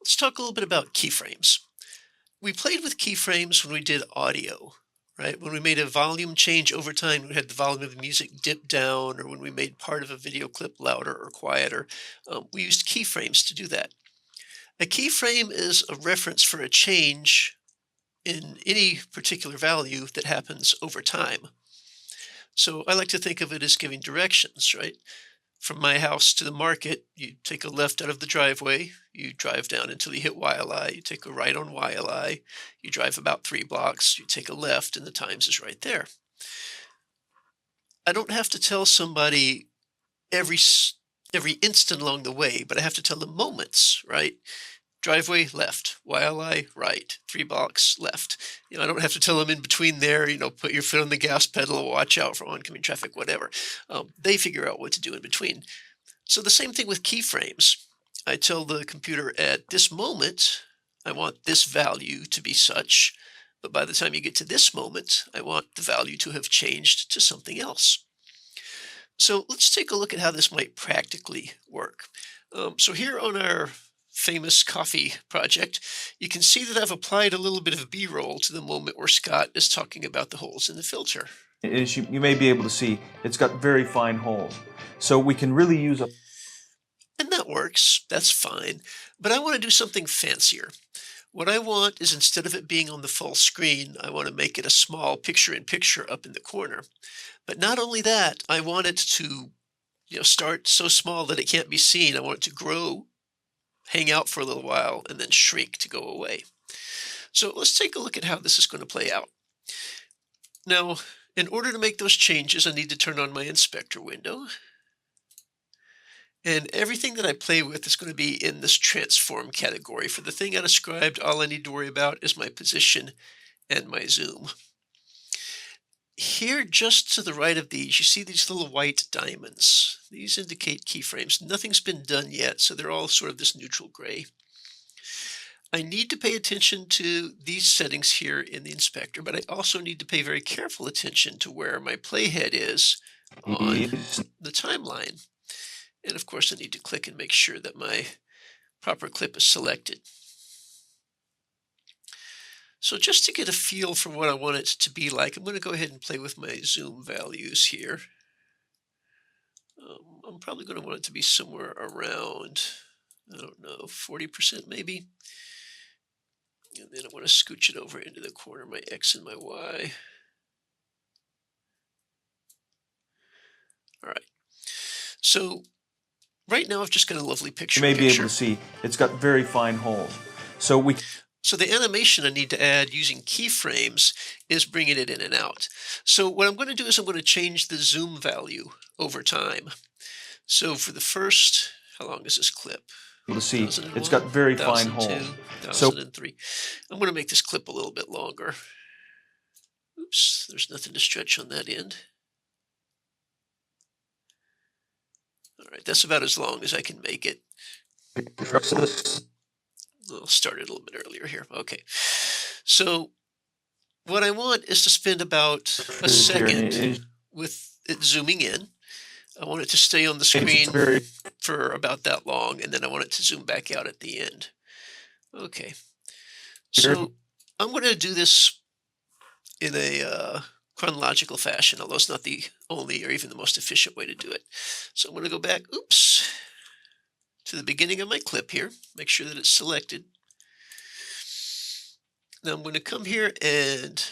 Let's talk a little bit about keyframes. We played with keyframes when we did audio, right? When we made a volume change over time, we had the volume of the music dip down, or when we made part of a video clip louder or quieter, we used keyframes to do that. A keyframe is a reference for a change in any particular value that happens over time. So I like to think of it as giving directions, right? From my house to the market, you take a left out of the driveway, you drive down until you hit YLI, you take a right on YLI, you drive about 3 blocks, you take a left, and the Times is right there. I don't have to tell somebody every every instant along the way, but I have to tell them moments, right? Driveway left, YLI right, 3 blocks left. I don't have to tell them in between there, put your foot on the gas pedal, watch out for oncoming traffic, whatever. They figure out what to do in between. So the same thing with keyframes. I tell the computer at this moment, I want this value to be such, but by the time you get to this moment, I want the value to have changed to something else. So let's take a look at how this might practically work. So here on our famous coffee project, you can see that I've applied a little bit of B-roll to the moment where Scott is talking about the holes in the filter. As you may be able to see, it's got very fine holes. So we can really use a... And that works, that's fine, but I want to do something fancier. What I want is, instead of it being on the full screen, I want to make it a small picture-in-picture up in the corner. But not only that, I want it to start so small that it can't be seen. I want it to grow, hang out for a little while, and then shrink to go away. So let's take a look at how this is going to play out. Now, in order to make those changes, I need to turn on my inspector window. And everything that I play with is going to be in this transform category. For the thing I described, all I need to worry about is my position and my zoom. Here, just to the right of these, you see these little white diamonds. These indicate keyframes. Nothing's been done yet, so they're all sort of this neutral gray. I need to pay attention to these settings here in the inspector, but I also need to pay very careful attention to where my playhead is on the timeline. And of course, I need to click and make sure that my proper clip is selected. So just to get a feel for what I want it to be like, I'm going to go ahead and play with my zoom values here. I'm probably going to want it to be somewhere around, I don't know, 40% maybe. And then I want to scooch it over into the corner, my X and my Y. All right. So right now I've just got a lovely picture. You may be able to see it's got very fine holes. So the animation I need to add using keyframes is bringing it in and out. So what I'm going to do is I'm going to change the zoom value over time. So for the first, how long is this clip? To see, it's got very fine holes. 2003. I'm going to make this clip a little bit longer. Oops, there's nothing to stretch on that end. All right, that's about as long as I can make it. I'll start it a little bit earlier here. Okay. So what I want is to spend about a second with it zooming in. I want it to stay on the screen for about that long, and then I want it to zoom back out at the end. Okay. So I'm going to do this in a chronological fashion, although it's not the only or even the most efficient way to do it. So I'm going to go back, to the beginning of my clip here, make sure that it's selected. Now I'm going to come here and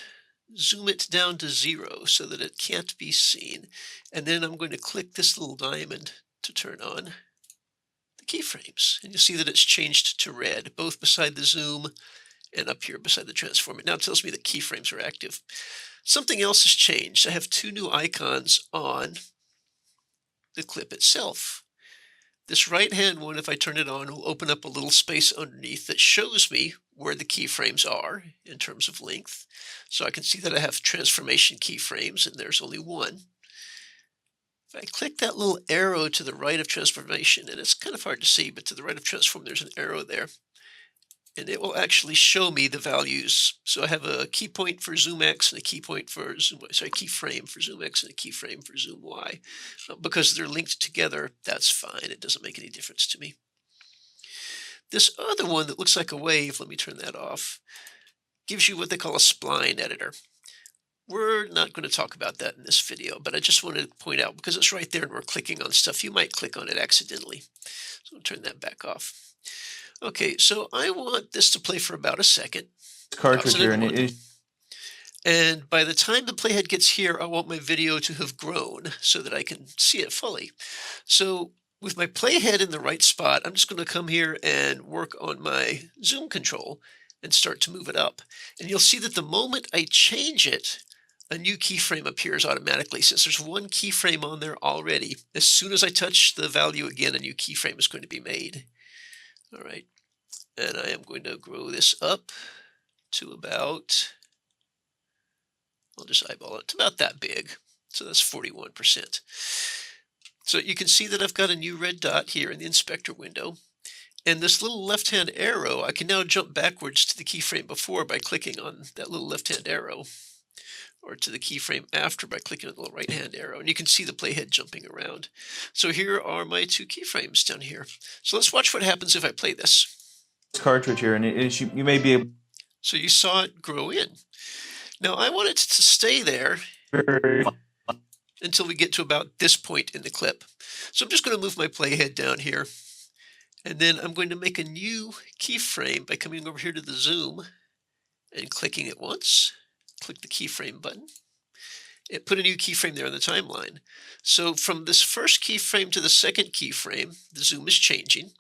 zoom it down to 0 so that it can't be seen. And then I'm going to click this little diamond to turn on the keyframes. And you'll see that it's changed to red, both beside the zoom and up here beside the transform. It now tells me that keyframes are active. Something else has changed. I have 2 new icons on the clip itself. This right-hand one, if I turn it on, will open up a little space underneath that shows me where the keyframes are in terms of length. So I can see that I have transformation keyframes, and there's only one. If I click that little arrow to the right of transformation, and it's kind of hard to see, but to the right of transform, there's an arrow there. And it will actually show me the values. So I have a key point for zoom X and a key point for zoom Y. Sorry, keyframe for zoom X and a keyframe for zoom Y. Because they're linked together, that's fine. It doesn't make any difference to me. This other one that looks like a wave, let me turn that off, gives you what they call a spline editor. We're not going to talk about that in this video, but I just wanted to point out because it's right there and we're clicking on stuff, you might click on it accidentally. So I'll turn that back off. Okay, so I want this to play for about a second. Cartridge here, and And by the time the playhead gets here, I want my video to have grown so that I can see it fully. So with my playhead in the right spot, I'm just going to come here and work on my zoom control and start to move it up. And you'll see that the moment I change it, a new keyframe appears automatically. Since there's one keyframe on there already, as soon as I touch the value again, a new keyframe is going to be made. All right, and I am going to grow this up to about, I'll just eyeball it, to about that big. So that's 41%. So you can see that I've got a new red dot here in the inspector window. And this little left-hand arrow, I can now jump backwards to the keyframe before by clicking on that little left-hand arrow, or to the keyframe after by clicking on the little right-hand arrow. And you can see the playhead jumping around. So here are my two keyframes down here. So let's watch what happens if I play this. Cartridge here, and you may be able. So you saw it grow in. Now I want it to stay there until we get to about this point in the clip. So I'm just going to move my playhead down here. And then I'm going to make a new keyframe by coming over here to the zoom and clicking it once. Click the keyframe button. It put a new keyframe there on the timeline. So from this first keyframe to the second keyframe, the zoom is changing.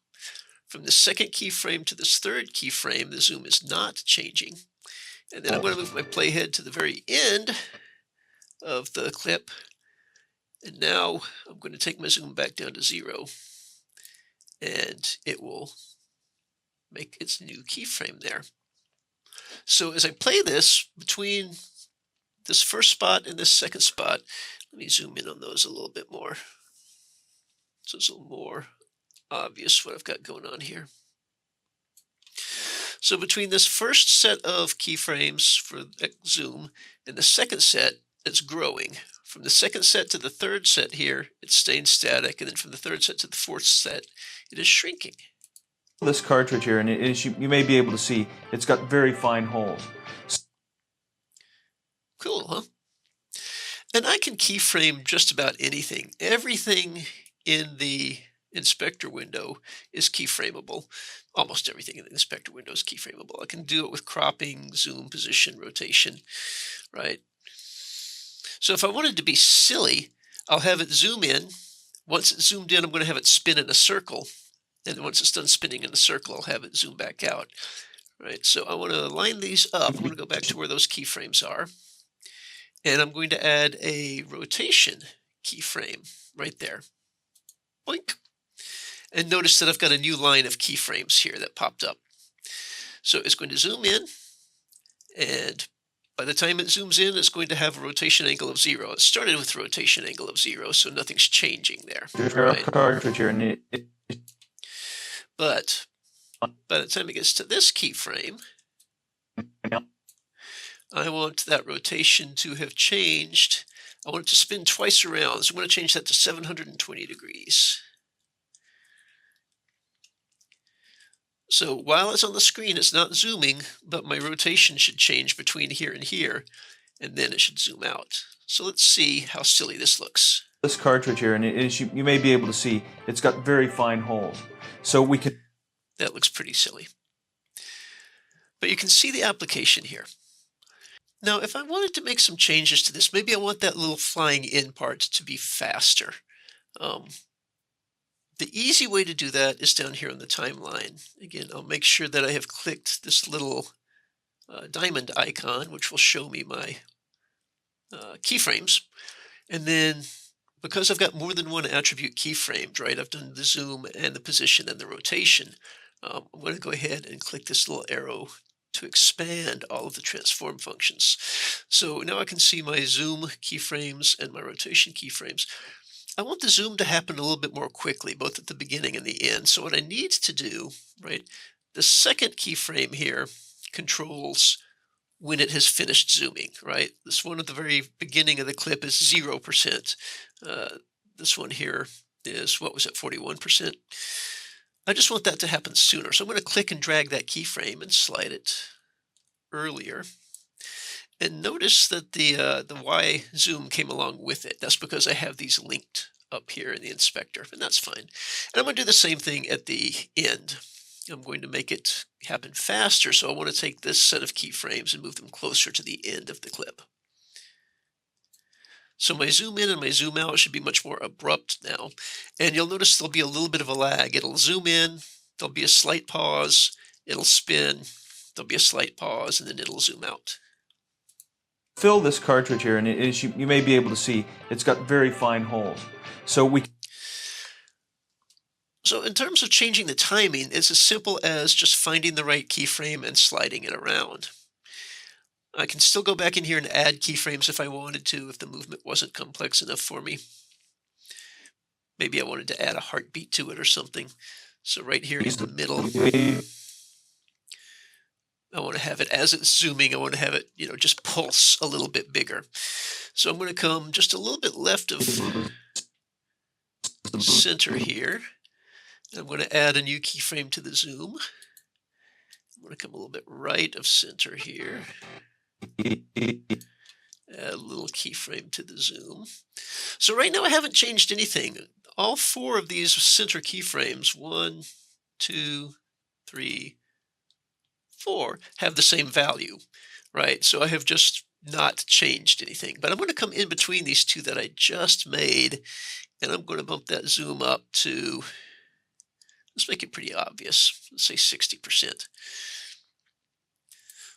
From the second keyframe to this third keyframe, the zoom is not changing. And then I'm going to move my playhead to the very end of the clip. And now I'm going to take my zoom back down to 0. And it will make its new keyframe there. So as I play this, between this first spot and this second spot, let me zoom in on those a little bit more. So it's a little more obvious what I've got going on here. So between this first set of keyframes for zoom and the second set, it's growing. From the second set to the third set here, it's staying static, and then from the third set to the fourth set, it is shrinking. This cartridge here, and you may be able to see, it's got very fine holes. Cool, huh? And I can keyframe just about anything. Everything in the inspector window is keyframeable. Almost everything in the inspector window is keyframeable. I can do it with cropping, zoom, position, rotation, right? So if I wanted to be silly, I'll have it zoom in. Once it's zoomed in, I'm going to have it spin in a circle. And once it's done spinning in the circle, I'll have it zoom back out. Right, so I want to line these up. I'm going to go back to where those keyframes are. And I'm going to add a rotation keyframe right there. Boink. And notice that I've got a new line of keyframes here that popped up. So it's going to zoom in, and by the time it zooms in, it's going to have a rotation angle of 0. It started with a rotation angle of 0, so nothing's changing there. Right? But by the time it gets to this keyframe, I want that rotation to have changed. I want it to spin twice around, so I'm going to change that to 720 degrees. So while it's on the screen, it's not zooming, but my rotation should change between here and here, and then it should zoom out. So let's see how silly this looks. This cartridge here, and you may be able to see, it's got very fine holes. So we can... That looks pretty silly. But you can see the application here. Now, if I wanted to make some changes to this, maybe I want that little flying in part to be faster. The easy way to do that is down here on the timeline. Again, I'll make sure that I have clicked this little diamond icon, which will show me my keyframes. And then, because I've got more than one attribute keyframed, right, I've done the zoom and the position and the rotation, I'm going to go ahead and click this little arrow to expand all of the transform functions. So now I can see my zoom keyframes and my rotation keyframes. I want the zoom to happen a little bit more quickly, both at the beginning and the end. So what I need to do, right, the second keyframe here controls when it has finished zooming, right? This one at the very beginning of the clip is 0%. This one here is, what was it, 41%? I just want that to happen sooner. So I'm going to click and drag that keyframe and slide it earlier. And notice that the Y zoom came along with it. That's because I have these linked up here in the inspector, and that's fine. And I'm going to do the same thing at the end. I'm going to make it happen faster, so I want to take this set of keyframes and move them closer to the end of the clip. So my zoom in and my zoom out should be much more abrupt now. And you'll notice there'll be a little bit of a lag. It'll zoom in, there'll be a slight pause, it'll spin, there'll be a slight pause, and then it'll zoom out. Fill this cartridge here, and as you may be able to see, it's got very fine holes. So in terms of changing the timing, it's as simple as just finding the right keyframe and sliding it around. I can still go back in here and add keyframes if I wanted to, if the movement wasn't complex enough for me. Maybe I wanted to add a heartbeat to it or something. So right here in the middle, I want to have it, as it's zooming, I want to have it, just pulse a little bit bigger. So I'm going to come just a little bit left of center here. I'm going to add a new keyframe to the zoom. I'm going to come a little bit right of center here. Add a little keyframe to the zoom. So right now I haven't changed anything. All four of these center keyframes, 1, 2, 3, 4, have the same value, right? So I have just not changed anything. But I'm going to come in between these two that I just made, and I'm going to bump that zoom up to, let's make it pretty obvious. Let's say 60%.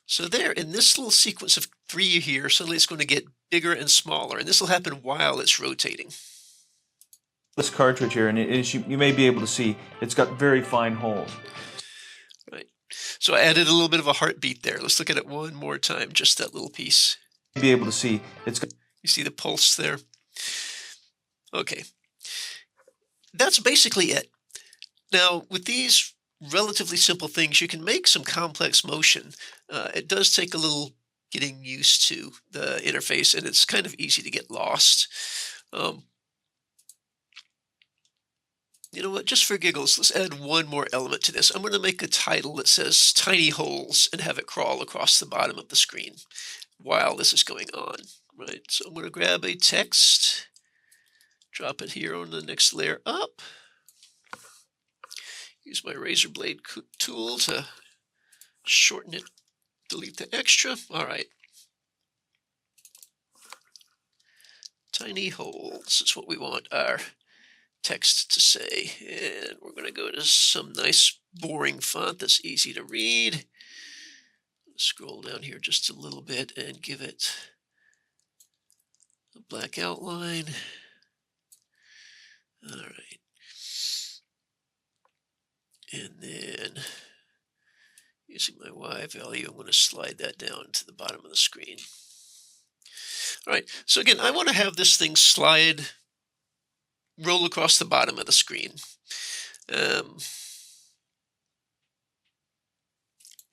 So there, in this little sequence of 3 here, suddenly it's going to get bigger and smaller, and this will happen while it's rotating. This cartridge here, and as you may be able to see, it's got very fine holes. Right. So I added a little bit of a heartbeat there. Let's look at it one more time, just that little piece. Be able to see it's got. You see the pulse there? Okay. That's basically it. Now, with these relatively simple things, you can make some complex motion. It does take a little getting used to the interface, and it's kind of easy to get lost. You know what, just for giggles, let's add one more element to this. I'm going to make a title that says tiny holes and have it crawl across the bottom of the screen while this is going on, right? So I'm going to grab a text, drop it here on the next layer up, use my razor blade tool to shorten it, delete the extra. All right. Tiny holes is what we want our text to say. And we're going to go to some nice boring font that's easy to read. Scroll down here just a little bit and give it a black outline. All right. And then using my Y value, I'm going to slide that down to the bottom of the screen. All right, so again, I want to have this thing roll across the bottom of the screen.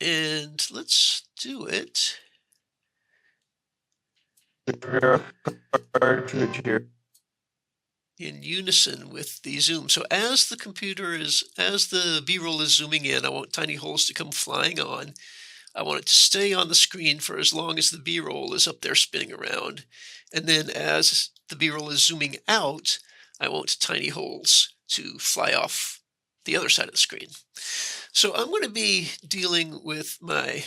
And let's do it in unison with the zoom. So as the B-roll is zooming in, I want tiny holes to come flying on. I want it to stay on the screen for as long as the B-roll is up there spinning around. And then as the B-roll is zooming out, I want tiny holes to fly off the other side of the screen. So I'm going to be dealing with my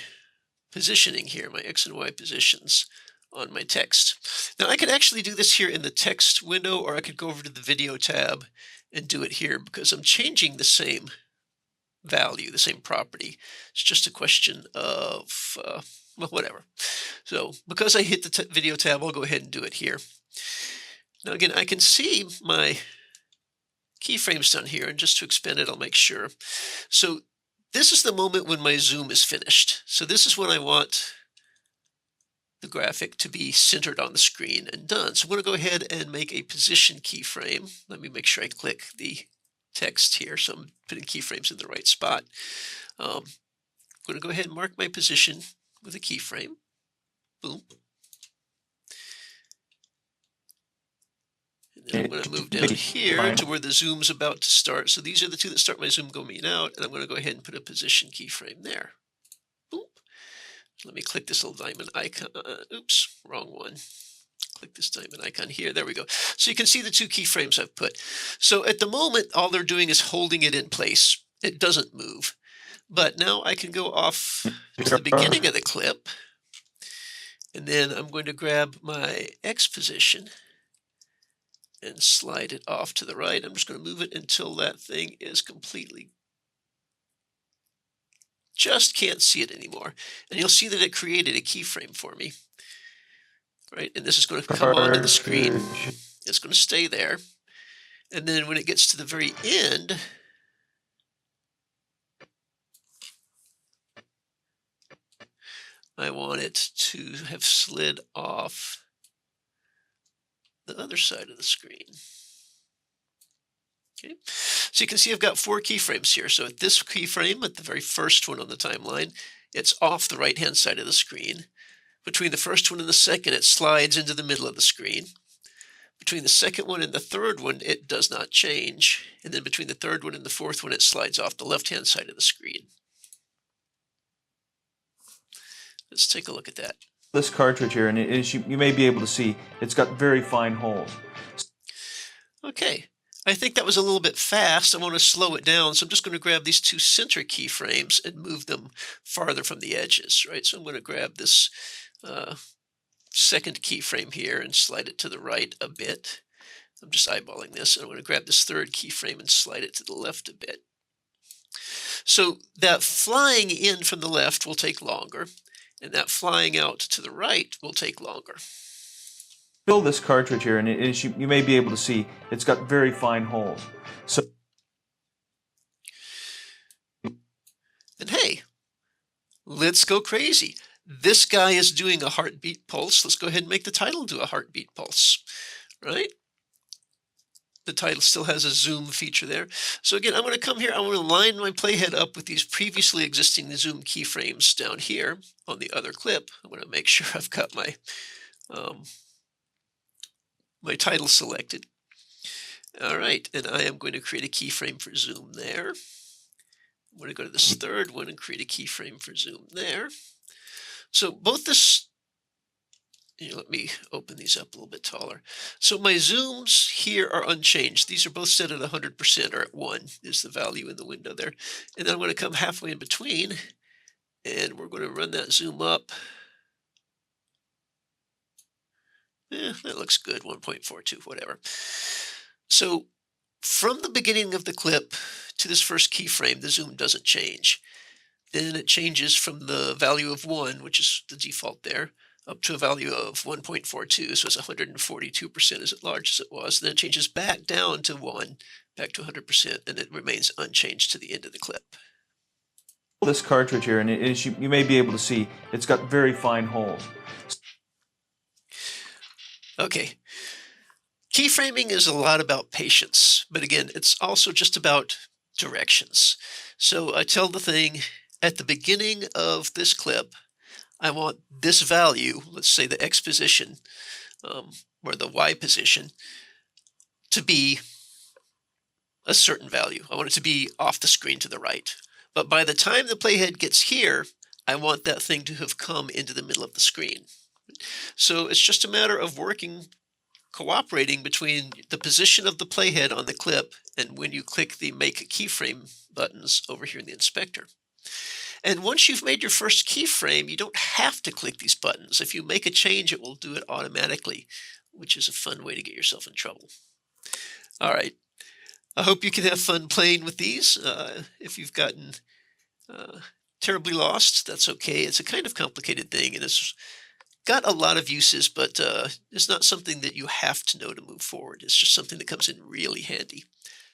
positioning here, my X and Y positions on my text. Now I could actually do this here in the text window, or I could go over to the video tab and do it here because I'm changing the same value, the same property. It's just a question of, well, whatever. So because I hit the video tab, I'll go ahead and do it here. Now again, I can see my keyframes down here, and just to expand it, I'll make sure. So this is the moment when my zoom is finished. So this is when I want the graphic to be centered on the screen and done. So I'm going to go ahead and make a position keyframe. Let me make sure I click the text here, so I'm putting keyframes in the right spot. I'm going to go ahead and mark my position with a keyframe. Boom. And Then I'm going to move down here to where the zoom's about to start. So these are the two that start my zoom going out, and I'm going to go ahead and put a position keyframe there. Boop. Let me click this little diamond icon. Oops, wrong one. Click this diamond icon here. There we go. So you can see the two keyframes I've put. So at the moment, all they're doing is holding it in place. It doesn't move. But now I can go off to the beginning of the clip, and then I'm going to grab my X position and slide it off to the right. I'm just going to move it until that thing is completely, just can't see it anymore. And you'll see that it created a keyframe for me. Right, and this is going to come onto the screen. It's going to stay there. And then when it gets to the very end, I want it to have slid off the other side of the screen. Okay, so you can see I've got 4 keyframes here. So at this keyframe, at the very first one on the timeline, it's off the right-hand side of the screen. Between the first one and the second, it slides into the middle of the screen. Between the second one and the third one, it does not change. And then between the third one and the fourth one, it slides off the left-hand side of the screen. Let's take a look at that. This cartridge here, and you may be able to see, it's got very fine holes. Okay, I think that was a little bit fast. I want to slow it down, so I'm just going to grab these 2 center keyframes and move them farther from the edges, right? So I'm going to grab this second keyframe here and slide it to the right a bit. I'm just eyeballing this. I'm going to grab this third keyframe and slide it to the left a bit. So that flying in from the left will take longer, and that flying out to the right will take longer. Fill this cartridge here, and you may be able to see, it's got very fine holes. So, and hey, let's go crazy. This guy is doing a heartbeat pulse. Let's go ahead and make the title do a heartbeat pulse, right? The title still has a zoom feature there. So again, I'm going to come here. I'm going to line my playhead up with these previously existing zoom keyframes down here on the other clip. I'm going to make sure I've got my my title selected. All right, and I am going to create a keyframe for zoom there. I'm going to go to this third one and create a keyframe for zoom there. So both this, let me open these up a little bit taller. So my zooms here are unchanged. These are both set at 100%, or at 1 is the value in the window there. And then I'm going to come halfway in between, and we're going to run that zoom up. That looks good, 1.42, whatever. So from the beginning of the clip to this first keyframe, the zoom doesn't change. Then it changes from the value of 1, which is the default there, up to a value of 1.42, so it's 142% as large as it was. Then it changes back down to 1, back to 100%, and it remains unchanged to the end of the clip. This cartridge here, and you may be able to see, it's got very fine holes. Okay. Keyframing is a lot about patience, but again, it's also just about directions. So I tell the thing, at the beginning of this clip, I want this value, let's say the X position, or the Y position, to be a certain value. I want it to be off the screen to the right. But by the time the playhead gets here, I want that thing to have come into the middle of the screen. So it's just a matter of cooperating between the position of the playhead on the clip and when you click the Make a Keyframe buttons over here in the inspector. And once you've made your first keyframe, you don't have to click these buttons. If you make a change, it will do it automatically, which is a fun way to get yourself in trouble. All right. I hope you can have fun playing with these. If you've gotten terribly lost, that's okay. It's a kind of complicated thing, and it's got a lot of uses, but it's not something that you have to know to move forward. It's just something that comes in really handy.